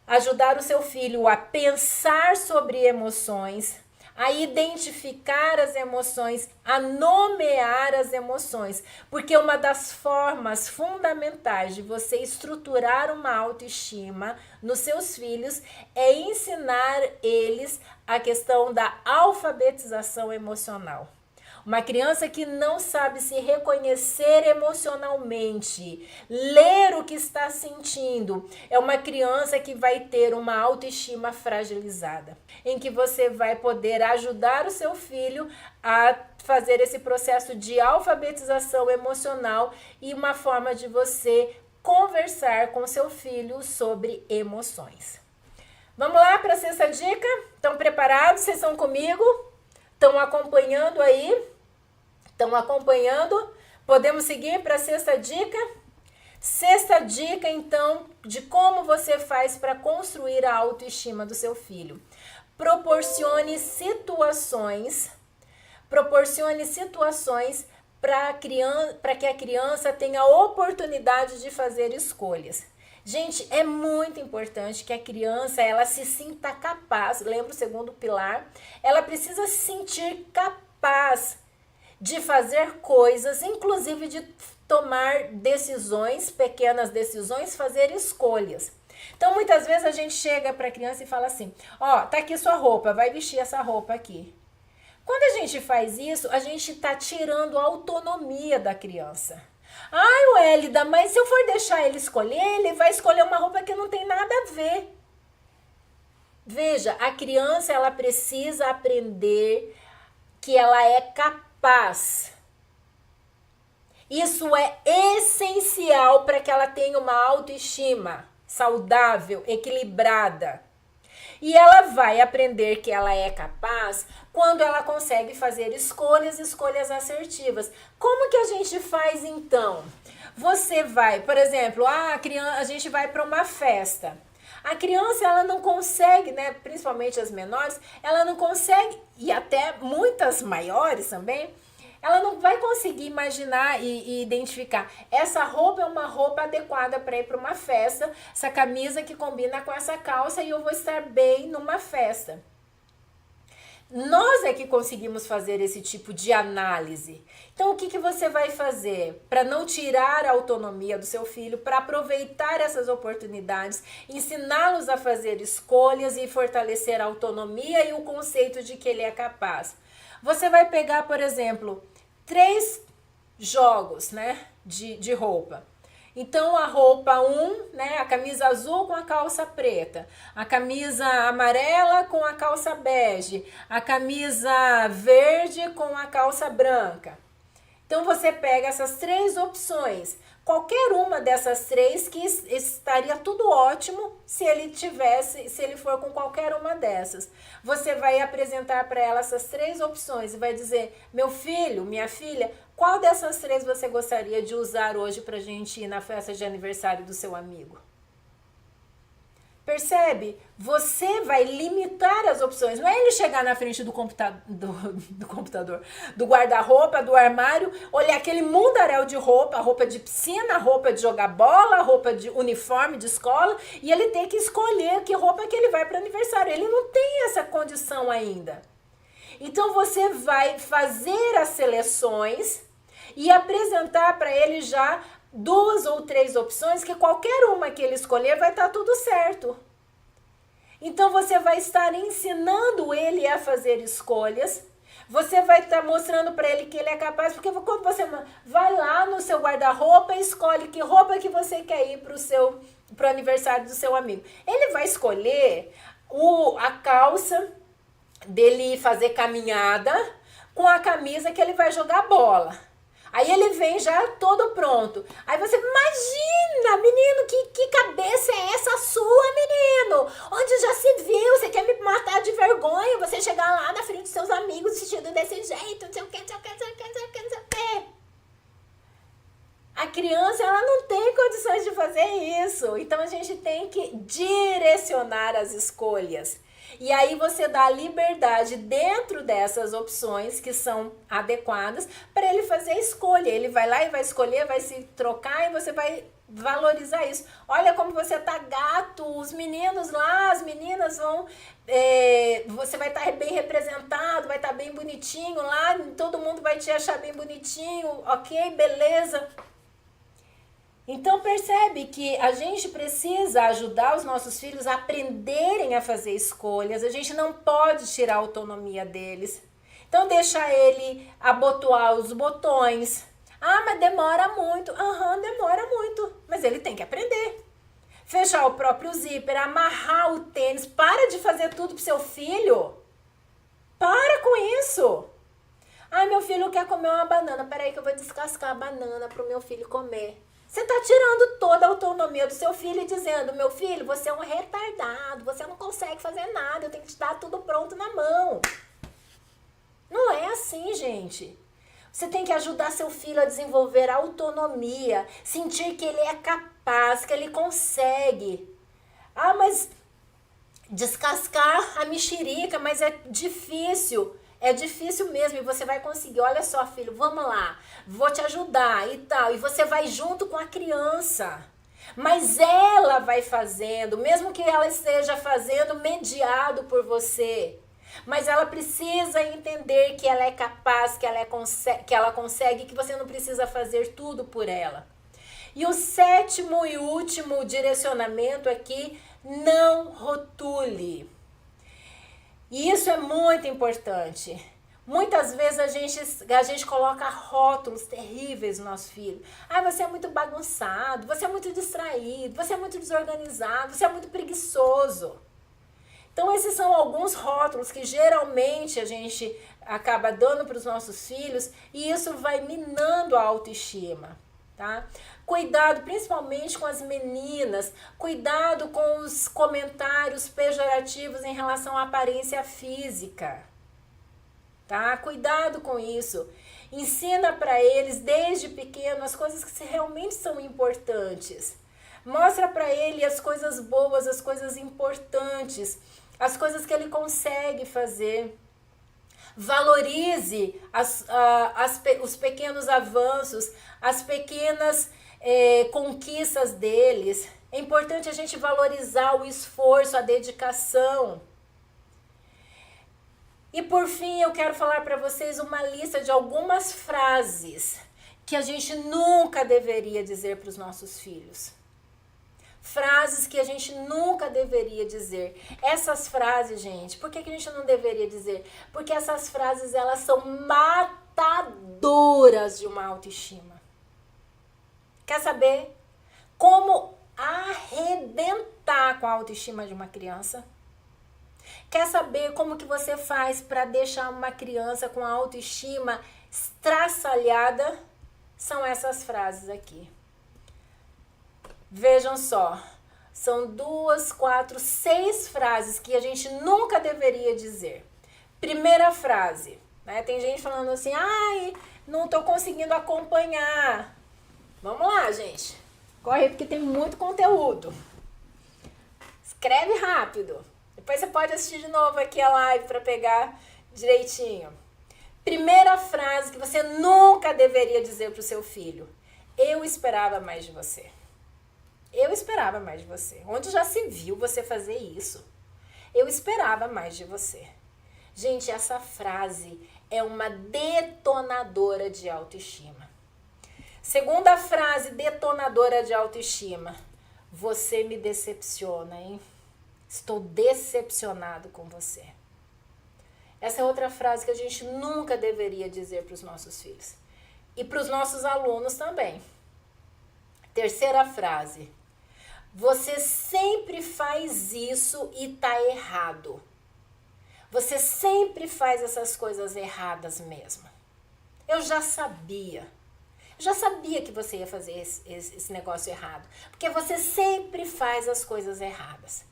ajudar o seu filho a pensar sobre emoções, a identificar as emoções, a nomear as emoções, porque uma das formas fundamentais de você estruturar uma autoestima nos seus filhos é ensinar eles a questão da alfabetização emocional. Uma criança que não sabe se reconhecer emocionalmente, ler o que está sentindo, é uma criança que vai ter uma autoestima fragilizada, em que você vai poder ajudar o seu filho a fazer esse processo de alfabetização emocional e uma forma de você conversar com seu filho sobre emoções. Vamos lá para a sexta dica? Estão preparados? Vocês estão comigo? Estão acompanhando aí? Estão acompanhando? Podemos seguir para a sexta dica? Sexta dica, então, de como você faz para construir a autoestima do seu filho. Proporcione situações para que a criança tenha a oportunidade de fazer escolhas. Gente, é muito importante que a criança ela se sinta capaz, lembra o segundo pilar? Ela precisa se sentir capaz de fazer coisas, inclusive de tomar decisões, pequenas decisões, fazer escolhas. Então, muitas vezes a gente chega para a criança e fala assim, ó, tá aqui sua roupa, vai vestir essa roupa aqui. Quando a gente faz isso, a gente tá tirando a autonomia da criança. Ai, Wélida, mas se eu for deixar ele escolher, ele vai escolher uma roupa que não tem nada a ver. Veja, a criança, ela precisa aprender que ela é capaz. Isso é essencial para que ela tenha uma autoestima saudável, equilibrada. E ela vai aprender que ela é capaz quando ela consegue fazer escolhas assertivas. Como que a gente faz então? Você vai, por exemplo, a gente vai para uma festa. A criança, ela não consegue, né, principalmente as menores, ela não consegue, e até muitas maiores também, ela não vai conseguir imaginar e identificar. Essa roupa é uma roupa adequada para ir para uma festa, essa camisa que combina com essa calça e eu vou estar bem numa festa. Nós é que conseguimos fazer esse tipo de análise. Então, o que você vai fazer para não tirar a autonomia do seu filho, para aproveitar essas oportunidades, ensiná-los a fazer escolhas e fortalecer a autonomia e o conceito de que ele é capaz? Você vai pegar, por exemplo, 3 jogos, né, de roupa. Então, a roupa 1, né, a camisa azul com a calça preta, a camisa amarela com a calça bege, a camisa verde com a calça branca. Então, você pega essas 3 opções. Qualquer uma dessas 3 que estaria tudo ótimo se ele for com qualquer uma dessas. Você vai apresentar para ela essas 3 opções e vai dizer, meu filho, minha filha, qual dessas 3 você gostaria de usar hoje para a gente ir na festa de aniversário do seu amigo? Percebe? Você vai limitar as opções. Não é ele chegar na frente do computador, do guarda-roupa, do armário, olhar aquele mundaréu de roupa de piscina, roupa de jogar bola, roupa de uniforme de escola, e ele tem que escolher que roupa que ele vai para o aniversário. Ele não tem essa condição ainda. Então você vai fazer as seleções e apresentar para ele já 2 ou 3 opções que qualquer uma que ele escolher vai estar tudo certo. Então você vai estar ensinando ele a fazer escolhas, você vai estar mostrando para ele que ele é capaz, porque quando você vai lá no seu guarda-roupa e escolhe que roupa que você quer ir pro aniversário do seu amigo. Ele vai escolher a calça dele fazer caminhada com a camisa que ele vai jogar bola. Aí ele vem já todo pronto. Aí você imagina, menino, que cabeça é essa sua, menino? Onde já se viu? Você quer me matar de vergonha? Você chegar lá na frente dos seus amigos vestido desse jeito, não sei o que, não sei o que, não sei o que, não sei o que, não sei o que. A criança, ela não tem condições de fazer isso. Então a gente tem que direcionar as escolhas. E aí você dá a liberdade dentro dessas opções que são adequadas para ele fazer a escolha. Ele vai lá e vai escolher, vai se trocar e você vai valorizar isso. Olha como você tá gato, os meninos lá, as meninas vão, você vai estar bem representado, vai estar bem bonitinho lá, todo mundo vai te achar bem bonitinho, ok, beleza. Então percebe que a gente precisa ajudar os nossos filhos a aprenderem a fazer escolhas, a gente não pode tirar a autonomia deles. Então deixar ele abotoar os botões. Ah, mas demora muito. Aham, demora muito. Mas ele tem que aprender. Fechar o próprio zíper, amarrar o tênis. Para de fazer tudo pro seu filho. Para com isso. Ah, meu filho quer comer uma banana. Peraí que eu vou descascar a banana pro meu filho comer. Você tá tirando toda a autonomia do seu filho e dizendo, meu filho, você é um retardado, você não consegue fazer nada, eu tenho que te dar tudo pronto na mão. Não é assim, gente. Você tem que ajudar seu filho a desenvolver autonomia, sentir que ele é capaz, que ele consegue. Ah, mas descascar a mexerica, mas é difícil. É difícil mesmo e você vai conseguir. Olha só, filho, vamos lá, vou te ajudar e tal. E você vai junto com a criança. Mas ela vai fazendo, mesmo que ela esteja fazendo mediado por você. Mas ela precisa entender que ela é capaz, que ela consegue, que você não precisa fazer tudo por ela. E o sétimo e último direcionamento aqui, não rotule. E isso é muito importante. Muitas vezes a gente coloca rótulos terríveis no nosso filho. Ah, você é muito bagunçado, você é muito distraído, você é muito desorganizado, você é muito preguiçoso. Então esses são alguns rótulos que geralmente a gente acaba dando para os nossos filhos e isso vai minando a autoestima, tá? Cuidado principalmente com as meninas, cuidado com os comentários pejorativos em relação à aparência física, tá? Cuidado com isso. Ensina para eles desde pequeno as coisas que realmente são importantes. Mostra para ele as coisas boas, as coisas importantes, as coisas que ele consegue fazer. Valorize os pequenos avanços, as pequenas conquistas deles. É importante a gente valorizar o esforço, a dedicação. E por fim, eu quero falar para vocês uma lista de algumas frases que a gente nunca deveria dizer para os nossos filhos. Frases que a gente nunca deveria dizer. Essas frases, gente, por que a gente não deveria dizer? Porque essas frases, elas são matadoras de uma autoestima. Quer saber como arrebentar com a autoestima de uma criança? Quer saber como que você faz para deixar uma criança com a autoestima estraçalhada? São essas frases aqui. Vejam só, são 2, 4, 6 frases que a gente nunca deveria dizer. Primeira frase, né? Tem gente falando assim, ai, não tô conseguindo acompanhar. Vamos lá, gente. Corre porque tem muito conteúdo. Escreve rápido. Depois você pode assistir de novo aqui a live para pegar direitinho. Primeira frase que você nunca deveria dizer pro seu filho. Eu esperava mais de você. Eu esperava mais de você. Onde já se viu você fazer isso? Eu esperava mais de você. Gente, essa frase é uma detonadora de autoestima. Segunda frase detonadora de autoestima. Você me decepciona, hein? Estou decepcionado com você. Essa é outra frase que a gente nunca deveria dizer para os nossos filhos. E para os nossos alunos também. Terceira frase. Você sempre faz isso e tá errado. Você sempre faz essas coisas erradas mesmo. Eu já sabia. Eu já sabia que você ia fazer esse negócio errado. Porque você sempre faz as coisas erradas.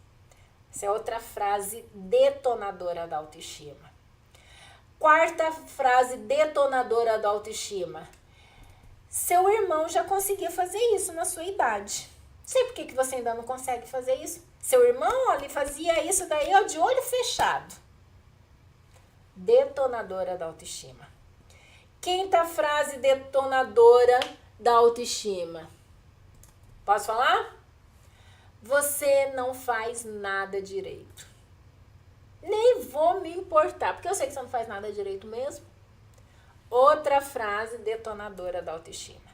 Essa é outra frase detonadora da autoestima. Quarta frase detonadora da autoestima. Seu irmão já conseguia fazer isso na sua idade. Não sei por que você ainda não consegue fazer isso. Seu irmão, ele fazia isso daí, ó, de olho fechado. Detonadora da autoestima. Quinta frase detonadora da autoestima. Posso falar? Você não faz nada direito. Nem vou me importar, porque eu sei que você não faz nada direito mesmo. Outra frase detonadora da autoestima.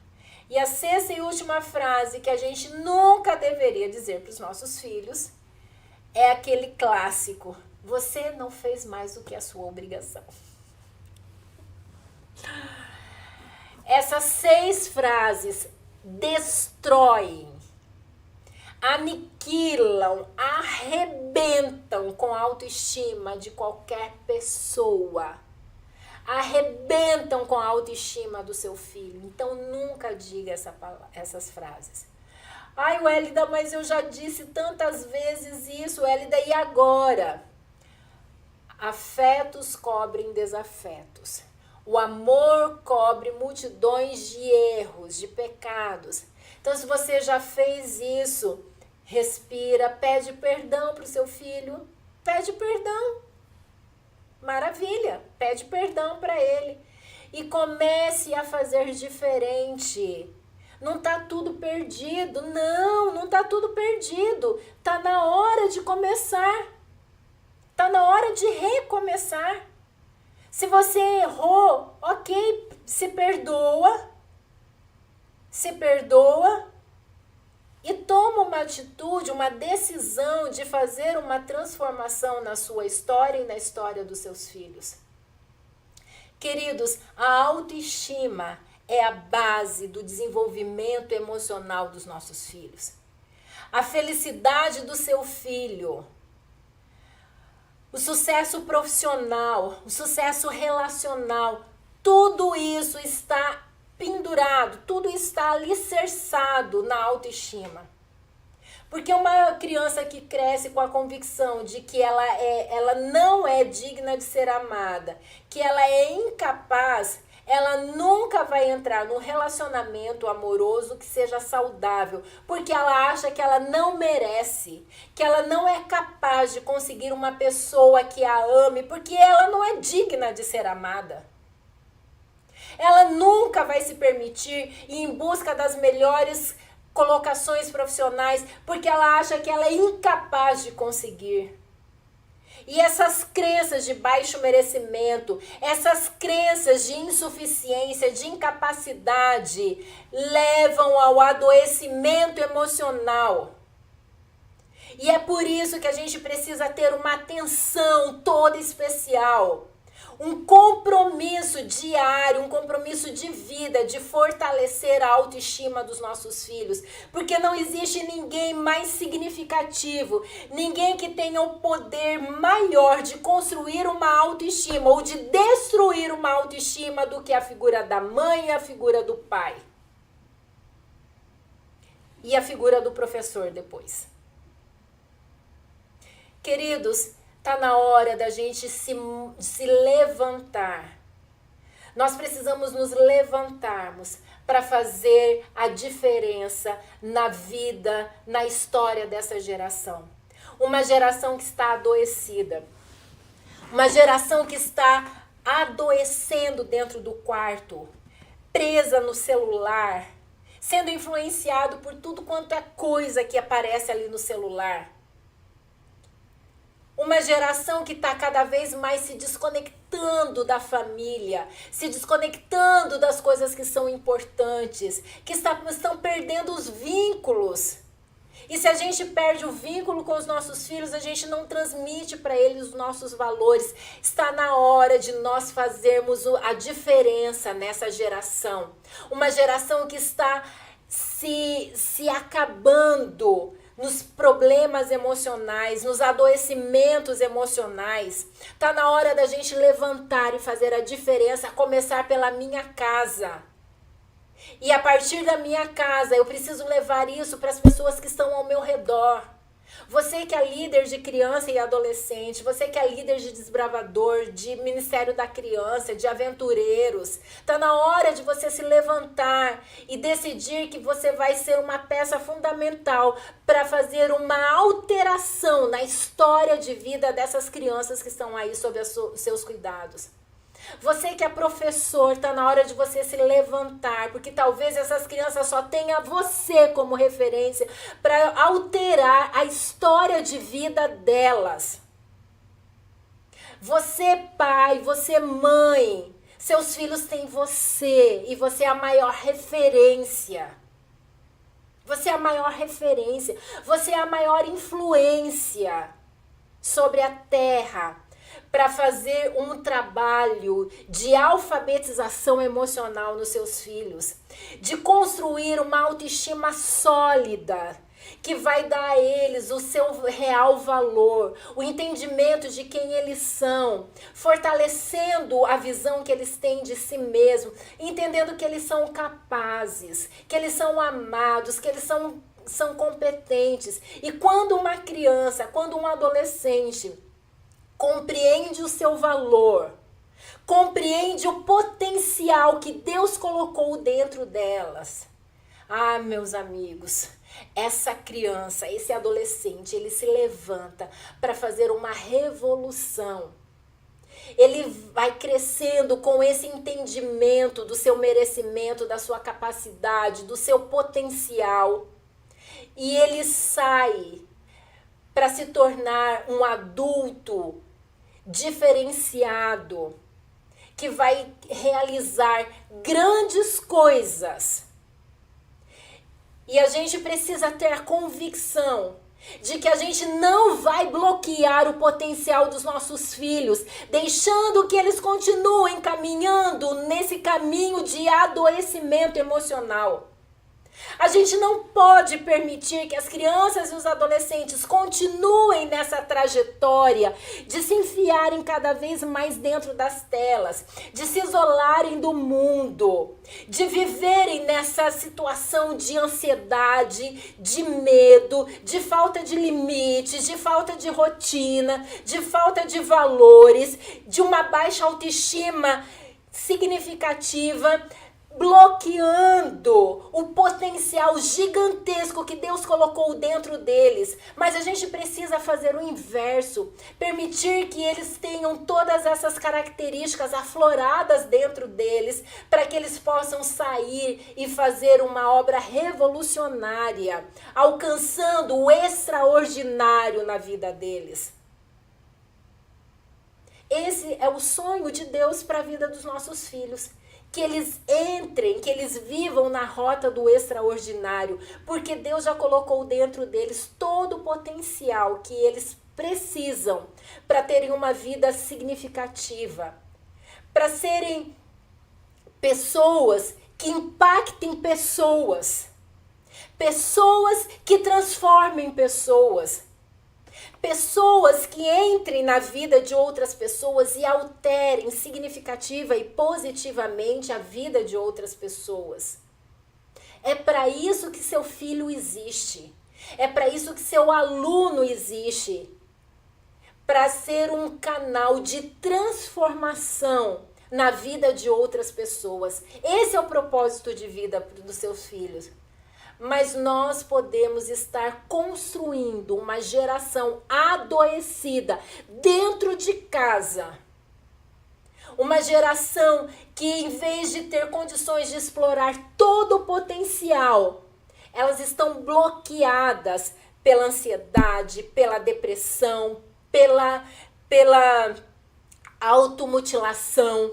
E a sexta e última frase que a gente nunca deveria dizer para os nossos filhos é aquele clássico: você não fez mais do que a sua obrigação. Essas 6 frases destroem, aniquilam, arrebentam com a autoestima de qualquer pessoa. Arrebentam com a autoestima do seu filho. Então nunca diga essas frases. Ai, Wélida, mas eu já disse tantas vezes isso, Wélida, e agora? Afetos cobrem desafetos. O amor cobre multidões de erros, de pecados. Então, se você já fez isso, respira, pede perdão para o seu filho. Pede perdão. Maravilha, pede perdão para ele. E comece a fazer diferente. Não tá tudo perdido. Não tá tudo perdido. Tá na hora de começar. Tá na hora de recomeçar. Se você errou, ok, se perdoa e toma uma atitude, uma decisão de fazer uma transformação na sua história e na história dos seus filhos. Queridos, a autoestima é a base do desenvolvimento emocional dos nossos filhos. A felicidade do seu filho, o sucesso profissional, o sucesso relacional, tudo isso está pendurado, tudo está alicerçado na autoestima. Porque uma criança que cresce com a convicção de que ela não é digna de ser amada, que ela é incapaz, ela nunca vai entrar num relacionamento amoroso que seja saudável, porque ela acha que ela não merece, que ela não é capaz de conseguir uma pessoa que a ame, porque ela não é digna de ser amada. Ela nunca vai se permitir ir em busca das melhores colocações profissionais, porque ela acha que ela é incapaz de conseguir. E essas crenças de baixo merecimento, essas crenças de insuficiência, de incapacidade, levam ao adoecimento emocional. E é por isso que a gente precisa ter uma atenção toda especial, um compromisso diário, um compromisso de vida, de fortalecer a autoestima dos nossos filhos. Porque não existe ninguém mais significativo, ninguém que tenha o poder maior de construir uma autoestima ou de destruir uma autoestima do que a figura da mãe e a figura do pai. E a figura do professor depois. Queridos, tá na hora da gente se levantar. Nós precisamos nos levantarmos para fazer a diferença na vida, na história dessa geração. Uma geração que está adoecida. Uma geração que está adoecendo dentro do quarto, presa no celular, sendo influenciado por tudo quanto é coisa que aparece ali no celular. Uma geração que está cada vez mais se desconectando da família, se desconectando das coisas que são importantes, que estão perdendo os vínculos. E se a gente perde o vínculo com os nossos filhos, a gente não transmite para eles os nossos valores. Está na hora de nós fazermos a diferença nessa geração. Uma geração que está se acabando nos problemas emocionais, nos adoecimentos emocionais. Tá na hora da gente levantar e fazer a diferença, a começar pela minha casa. E a partir da minha casa, eu preciso levar isso para as pessoas que estão ao meu redor. Você que é líder de criança e adolescente, você que é líder de desbravador, de Ministério da Criança, de aventureiros, tá na hora de você se levantar e decidir que você vai ser uma peça fundamental para fazer uma alteração na história de vida dessas crianças que estão aí sob os seus cuidados. Você que é professor, está na hora de você se levantar, porque talvez essas crianças só tenham você como referência para alterar a história de vida delas. Você pai, você mãe, seus filhos têm você e você é a maior referência. Você é a maior referência, você é a maior influência sobre a terra para fazer um trabalho de alfabetização emocional nos seus filhos, de construir uma autoestima sólida, que vai dar a eles o seu real valor, o entendimento de quem eles são, fortalecendo a visão que eles têm de si mesmos, entendendo que eles são capazes, que eles são amados, que eles são competentes. E quando uma criança, quando um adolescente compreende o seu valor, compreende o potencial que Deus colocou dentro delas, meus amigos, essa criança, esse adolescente, ele se levanta para fazer uma revolução. Ele vai crescendo com esse entendimento do seu merecimento, da sua capacidade, do seu potencial. E ele sai para se tornar um adulto diferenciado, que vai realizar grandes coisas. E a gente precisa ter a convicção de que a gente não vai bloquear o potencial dos nossos filhos, deixando que eles continuem caminhando nesse caminho de adoecimento emocional. A gente não pode permitir que as crianças e os adolescentes continuem nessa trajetória de se enfiarem cada vez mais dentro das telas, de se isolarem do mundo, de viverem nessa situação de ansiedade, de medo, de falta de limites, de falta de rotina, de falta de valores, de uma baixa autoestima significativa, bloqueando o potencial gigantesco que Deus colocou dentro deles. Mas a gente precisa fazer o inverso, permitir que eles tenham todas essas características afloradas dentro deles, para que eles possam sair e fazer uma obra revolucionária, alcançando o extraordinário na vida deles. Esse é o sonho de Deus para a vida dos nossos filhos. Que eles entrem, que eles vivam na rota do extraordinário, porque Deus já colocou dentro deles todo o potencial que eles precisam para terem uma vida significativa, para serem pessoas que impactem pessoas, pessoas que transformem pessoas. Pessoas que entrem na vida de outras pessoas e alterem significativa e positivamente a vida de outras pessoas. É para isso que seu filho existe. É para isso que seu aluno existe. Para ser um canal de transformação na vida de outras pessoas. Esse é o propósito de vida dos seus filhos. Mas nós podemos estar construindo uma geração adoecida dentro de casa. Uma geração que, em vez de ter condições de explorar todo o potencial, elas estão bloqueadas pela ansiedade, pela depressão, pela automutilação,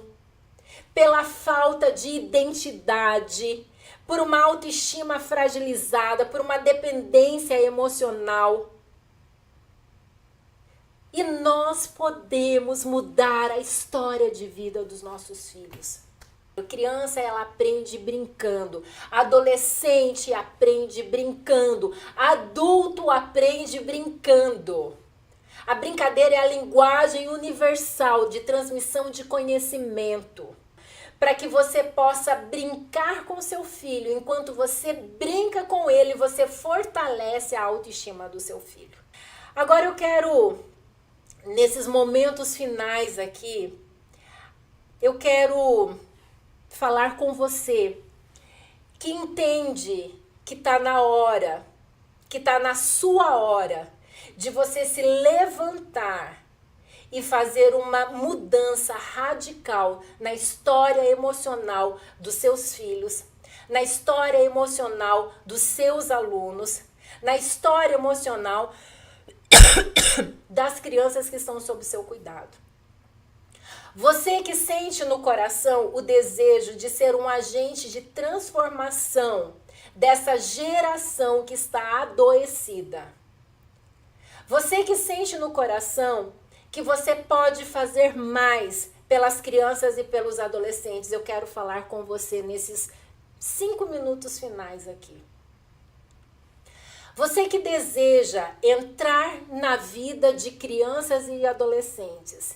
pela falta de identidade, por uma autoestima fragilizada, por uma dependência emocional. E nós podemos mudar a história de vida dos nossos filhos. A criança, ela aprende brincando. Adolescente aprende brincando. Adulto aprende brincando. A brincadeira é a linguagem universal de transmissão de conhecimento. Para que você possa brincar com seu filho. Enquanto você brinca com ele, você fortalece a autoestima do seu filho. Agora eu quero, nesses momentos finais aqui, eu quero falar com você que entende que está na hora, que está na sua hora de você se levantar e fazer uma mudança radical na história emocional dos seus filhos, na história emocional dos seus alunos, na história emocional das crianças que estão sob seu cuidado. Você que sente no coração o desejo de ser um agente de transformação dessa geração que está adoecida. Você que sente no coração que você pode fazer mais pelas crianças e pelos adolescentes. Eu quero falar com você nesses 5 minutos finais aqui. Você que deseja entrar na vida de crianças e adolescentes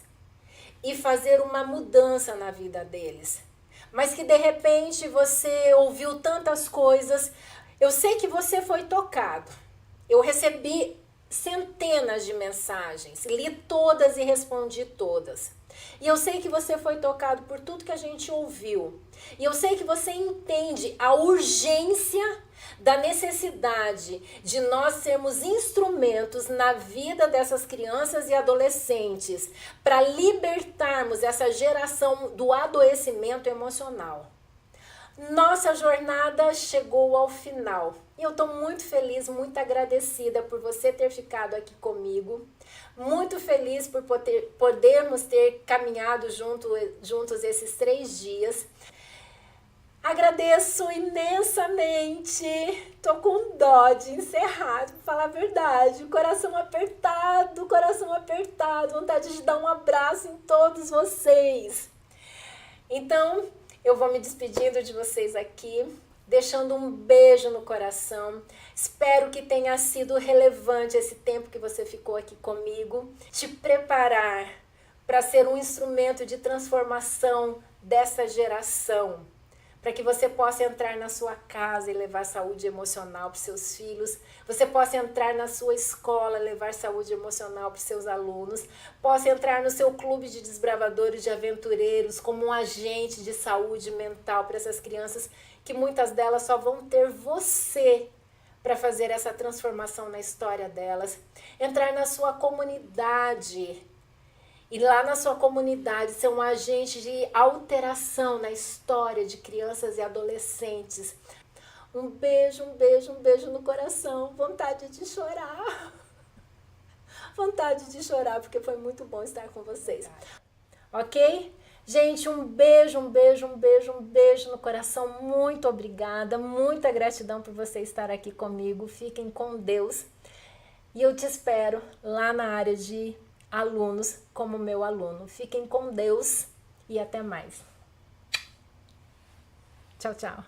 e fazer uma mudança na vida deles, mas que de repente você ouviu tantas coisas. Eu sei que você foi tocado. Eu recebi centenas de mensagens, li todas e respondi todas. E eu sei que você foi tocado por tudo que a gente ouviu. E eu sei que você entende a urgência da necessidade de nós sermos instrumentos na vida dessas crianças e adolescentes para libertarmos essa geração do adoecimento emocional. Nossa jornada chegou ao final e eu estou muito feliz, muito agradecida por você ter ficado aqui comigo, muito feliz por podermos ter caminhado juntos esses 3 dias. Agradeço imensamente, tô com dó de encerrar, pra falar a verdade, coração apertado, vontade de dar um abraço em todos vocês. Então, eu vou me despedindo de vocês aqui, deixando um beijo no coração. Espero que tenha sido relevante esse tempo que você ficou aqui comigo. Te preparar para ser um instrumento de transformação dessa geração, para que você possa entrar na sua casa e levar saúde emocional para os seus filhos, você possa entrar na sua escola e levar saúde emocional para os seus alunos, possa entrar no seu clube de desbravadores, de aventureiros, como um agente de saúde mental para essas crianças, que muitas delas só vão ter você para fazer essa transformação na história delas. Entrar na sua comunidade, e lá na sua comunidade ser um agente de alteração na história de crianças e adolescentes. Um beijo no coração. Vontade de chorar. Vontade de chorar, porque foi muito bom estar com vocês. Ok? Gente, um beijo no coração. Muito obrigada, muita gratidão por você estar aqui comigo. Fiquem com Deus. E eu te espero lá na área de alunos como meu aluno. Fiquem com Deus e até mais. Tchau, tchau.